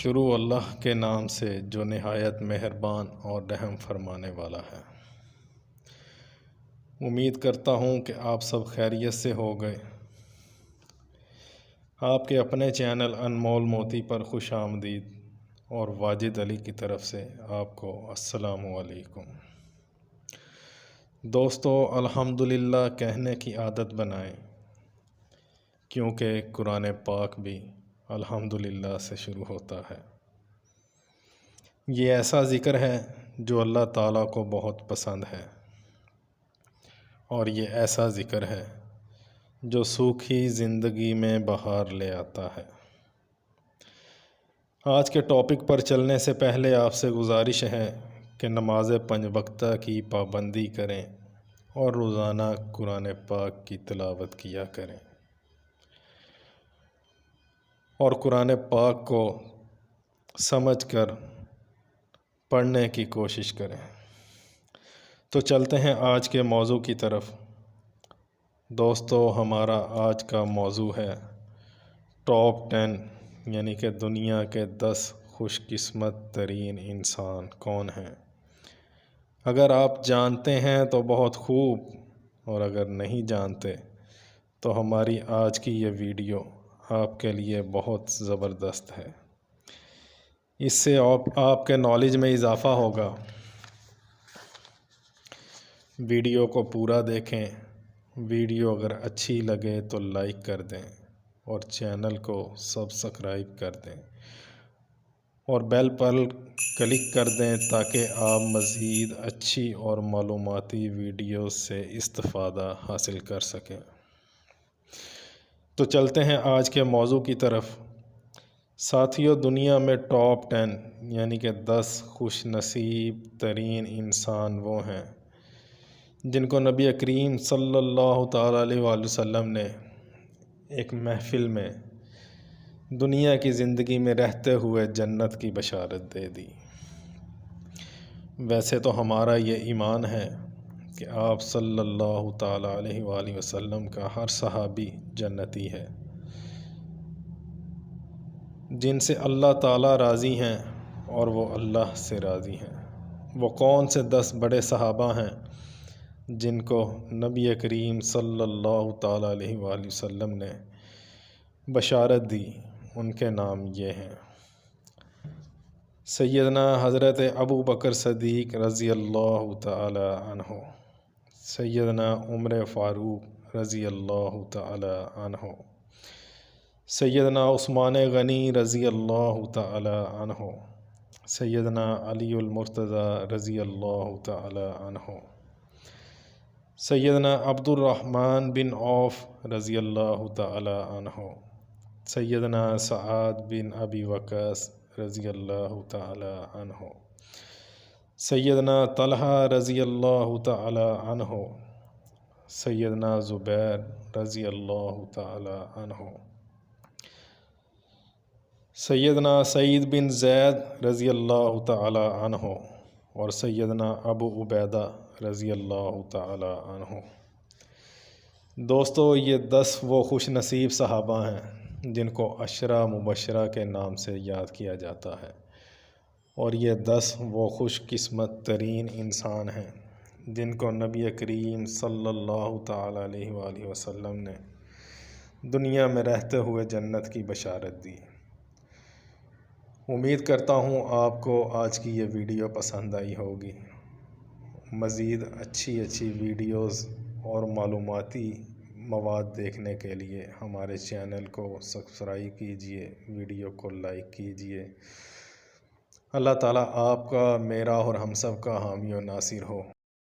شروع اللہ کے نام سے جو نہایت مہربان اور رحم فرمانے والا ہے۔ امید کرتا ہوں کہ آپ سب خیریت سے ہو گئے۔ آپ کے اپنے چینل انمول موتی پر خوش آمدید اور واجد علی کی طرف سے آپ کو السلام علیکم۔ دوستو، الحمدللہ کہنے کی عادت بنائیں، کیونکہ قرآن پاک بھی الحمدللہ سے شروع ہوتا ہے۔ یہ ایسا ذکر ہے جو اللہ تعالیٰ کو بہت پسند ہے، اور یہ ایسا ذکر ہے جو سوکھی زندگی میں بہار لے آتا ہے۔ آج کے ٹاپک پر چلنے سے پہلے آپ سے گزارش ہے کہ نماز 5 وقتہ کی پابندی کریں اور روزانہ قرآن پاک کی تلاوت کیا کریں، اور قرآن پاک کو سمجھ کر پڑھنے کی کوشش کریں۔ تو چلتے ہیں آج کے موضوع کی طرف۔ دوستو، ہمارا آج کا موضوع ہے ٹاپ 10، یعنی کہ دنیا کے 10 خوش قسمت ترین انسان کون ہیں۔ اگر آپ جانتے ہیں تو بہت خوب، اور اگر نہیں جانتے تو ہماری آج کی یہ ویڈیو آپ کے لیے بہت زبردست ہے۔ اس سے آپ کے نالج میں اضافہ ہوگا۔ ویڈیو کو پورا دیکھیں۔ ویڈیو اگر اچھی لگے تو لائک کر دیں اور چینل کو سبسکرائب کر دیں اور بیل پر کلک کر دیں تاکہ آپ مزید اچھی اور معلوماتی ویڈیو سے استفادہ حاصل کر سکیں۔ تو چلتے ہیں آج کے موضوع کی طرف۔ ساتھیو، دنیا میں ٹاپ 10 یعنی کہ 10 خوش نصیب ترین انسان وہ ہیں جن کو نبی کریم صلی اللہ تعالیٰ علیہ وآلہ وسلم نے ایک محفل میں دنیا کی زندگی میں رہتے ہوئے جنت کی بشارت دے دی۔ ویسے تو ہمارا یہ ایمان ہے کہ آپ صلی اللہ تعالیٰ علیہ وآلہ وسلم کا ہر صحابی جنتی ہے، جن سے اللہ تعالیٰ راضی ہیں اور وہ اللہ سے راضی ہیں۔ وہ کون سے 10 بڑے صحابہ ہیں جن کو نبی کریم صلی اللہ تعالیٰ علیہ وآلہ وسلم نے بشارت دی؟ ان کے نام یہ ہیں: سیدنا حضرت ابو بکر صدیق رضی اللہ تعالی عنہ، سیدنا عمر فاروق رضی اللہ تعالی عنہ، سیدنا عثمان غنی رضی اللہ تعالی عنہ، سیدنا علی المرتضیٰ رضی اللہ تعالی عنہ، سیدنا عبد الرحمن بن عوف رضی اللہ تعالی عنہ، سیدنا سعد بن ابی وقاص رضی اللہ تعالی عنہ، سیدنا طلحہ رضی اللہ تعالی عنہ، سیدنا زبیر رضی اللہ تعالی عنہ، سیدنا سعید بن زید رضی اللہ تعالی عنہ، اور سیدنا ابو عبیدہ رضی اللہ تعالی عنہ۔ دوستو، یہ 10 وہ خوش نصیب صحابہ ہیں جن کو عشرہ مبشرہ کے نام سے یاد کیا جاتا ہے، اور یہ 10 وہ خوش قسمت ترین انسان ہیں جن کو نبی کریم صلی اللہ تعالیٰ علیہ وآلہ وسلم نے دنیا میں رہتے ہوئے جنت کی بشارت دی۔ امید کرتا ہوں آپ کو آج کی یہ ویڈیو پسند آئی ہوگی۔ مزید اچھی ویڈیوز اور معلوماتی مواد دیکھنے کے لیے ہمارے چینل کو سبسکرائب کیجئے، ویڈیو کو لائک کیجئے۔ اللہ تعالیٰ آپ کا، میرا اور ہم سب کا حامی و ناصر ہو۔